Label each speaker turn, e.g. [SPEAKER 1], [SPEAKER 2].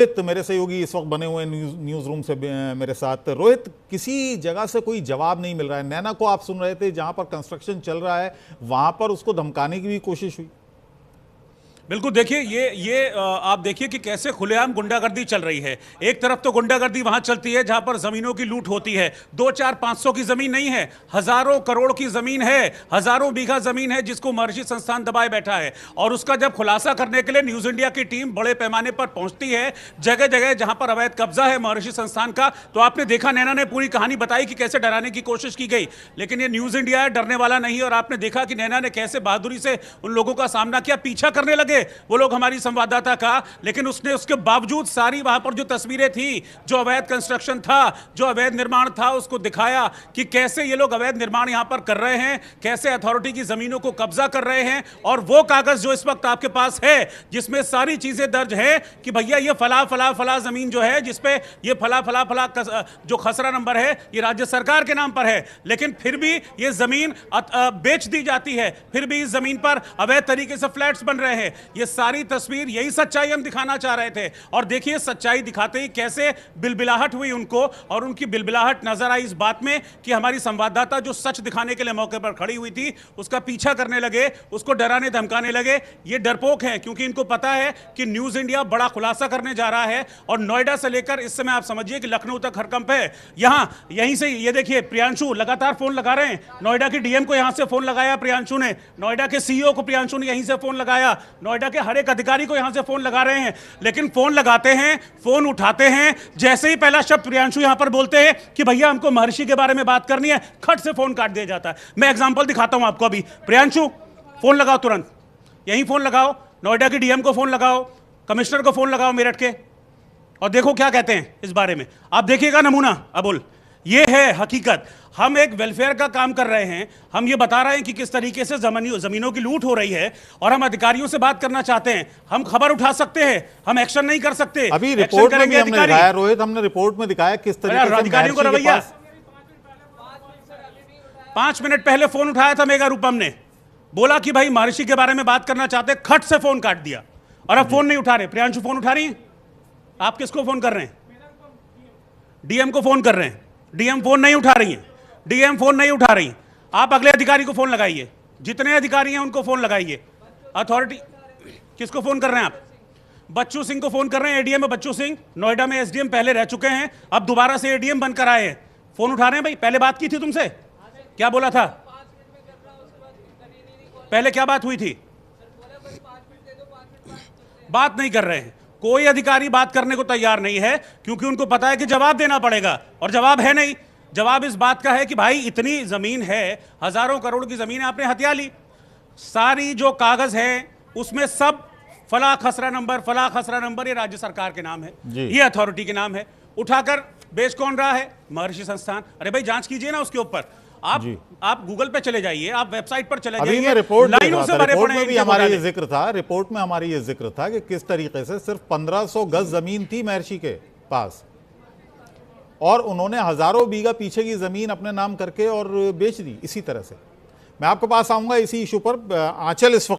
[SPEAKER 1] रोहित मेरे सहयोगी इस वक्त बने हुए न्यूज रूम से मेरे साथ। रोहित, किसी जगह से कोई जवाब नहीं मिल रहा है। नैना को आप सुन रहे थे, जहां पर कंस्ट्रक्शन चल रहा है वहां पर उसको धमकाने की भी कोशिश हुई।
[SPEAKER 2] बिल्कुल, देखिए ये आप देखिए कि कैसे खुलेआम गुंडागर्दी चल रही है। एक तरफ तो गुंडागर्दी वहां चलती है जहां पर जमीनों की लूट होती है। 2-4-500 की जमीन नहीं है, हजारों करोड़ की जमीन है, हजारों बीघा जमीन है जिसको महर्षि संस्थान दबाए बैठा है। और उसका जब खुलासा करने के लिए न्यूज इंडिया की टीम बड़े पैमाने पर पहुंचती है जगह जगह जहां पर अवैध कब्जा है महर्षि संस्थान का, तो आपने देखा नैना ने पूरी कहानी बताई कि कैसे डराने की कोशिश की गई। लेकिन ये न्यूज इंडिया है, डरने वाला नहीं। और आपने देखा कि नैना ने कैसे बहादुरी से उन लोगों का सामना किया, पीछा करने लगे वो लोग हमारी संवाददाता का। लेकिन उसने उसके बावजूद सारी वहां पर जो तस्वीरें थी, जो अवैध कंस्ट्रक्शन था, जो अवैध निर्माण था, उसको दिखाया कि कैसे ये लोग अवैध निर्माण यहां पर कर रहे हैं, कैसे अथॉरिटी की जमीनों को कब्जा कर रहे हैं। और वो कागज जो इस वक्त आपके पास है जिसमें सारी चीजें दर्ज है कि भैया ये फला फला फला जमीन जो है, जिसपे ये फला फला फला जो खसरा नंबर है ये राज्य सरकार के नाम पर है, लेकिन फिर भी ये जमीन बेच दी जाती है, फिर भी इस जमीन पर अवैध तरीके से फ्लैट्स बन रहे हैं। ये सारी तस्वीर, यही सच्चाई हम दिखाना चाह रहे थे। और देखिए सच्चाई दिखाते ही कैसे बिलबिलाहट हुई उनको, और उनकी बिलबिलाहट नजर आई इस बात में कि हमारी संवाददाता जो सच दिखाने के लिए मौके पर खड़ी हुई थी उसका पीछा करने लगे, उसको डराने धमकाने लगे। ये डरपोक है क्योंकि इनको पता है कि न्यूज इंडिया बड़ा खुलासा करने जा रहा है। और नोएडा से लेकर इस समय आप समझिए कि लखनऊ तक हरकंप है। यहीं से ये देखिए प्रियांशु लगातार फोन लगा रहे हैं। नोएडा के डीएम को यहां से फोन लगाया प्रियांशु ने, नोएडा के सीईओ को प्रियांशु ने यहीं से फोन लगाया, नोएडा के हर एक अधिकारी को यहां से फोन लगा रहे हैं। लेकिन फोन लगाते हैं, फोन उठाते हैं, जैसे ही पहला शब्द प्रियांशु यहां पर बोलते हैं कि भैया हमको महर्षि के बारे में बात करनी है, खट से फोन काट दिया जाता है। मैं एग्जांपल दिखाता हूं आपको अभी। प्रियांशु फोन लगाओ, तुरंत यहीं फोन लगाओ, नोएडा के डीएम को फोन लगाओ, कमिश्नर को फोन लगाओ मेरठ के, और देखो क्या कहते हैं इस बारे में। आप देखिएगा नमूना अबुल, ये है हकीकत। हम एक वेलफेयर का काम कर रहे हैं, हम ये बता रहे हैं कि किस तरीके से जमीनों की लूट हो रही है, और हम अधिकारियों से बात करना चाहते हैं। हम खबर उठा सकते हैं, हम एक्शन नहीं कर सकते।
[SPEAKER 1] अभी रिपोर्ट में भी हमने दिखाया रोहित, हमने रिपोर्ट में दिखाया किस तरीके से
[SPEAKER 2] अधिकारियों को रवैया। 5 मिनट पहले फोन उठाया था मेगा रूपम ने, बोला कि भाई महर्षि के बारे में बात करना चाहते, खट से फोन काट दिया। और अब फोन नहीं उठा रहे। प्रियांशु फोन उठा रही है? आप किसको फोन कर रहे हैं? डीएम को फोन कर रहे हैं, डीएम फोन नहीं उठा रही है, डीएम फोन नहीं उठा रही। आप अगले अधिकारी को फोन लगाइए, जितने अधिकारी हैं उनको फोन लगाइए। अथॉरिटी किसको फोन कर रहे हैं आप? बच्चू सिंह को फोन कर रहे हैं, एडीएम में बच्चू सिंह, नोएडा में एसडीएम पहले रह चुके हैं, अब दोबारा से एडीएम बनकर आए हैं। फोन उठा रहे हैं भाई। पहले बात की थी तुमसे, क्या बोला था? पहले क्या बात हुई थी? बात नहीं कर रहे हैं। कोई अधिकारी बात करने को तैयार नहीं है क्योंकि उनको पता है कि जवाब देना पड़ेगा, और जवाब है नहीं। जवाब इस बात का है कि भाई इतनी जमीन है, हजारों करोड़ की जमीन आपने हथिया ली, सारी जो कागज है उसमें सब फला खसरा नंबर ये राज्य सरकार के नाम है, ये अथॉरिटी के नाम है। उठाकर बेच कौन रहा है? महर्षि संस्थान। अरे भाई जांच कीजिए ना उसके ऊपर। आप गूगल पे चले जाइए, आप वेबसाइट पर चले जाइए।
[SPEAKER 1] रिपोर्ट में भी हमारा ये जिक्र था, रिपोर्ट में हमारी ये जिक्र था कि किस तरीके से सिर्फ 1500 गज जमीन थी महर्षि के पास, और उन्होंने हजारों बीघा पीछे की जमीन अपने नाम करके और बेच दी। इसी तरह से मैं आपके पास आऊंगा इसी इशू पर। आंचल इस वक्त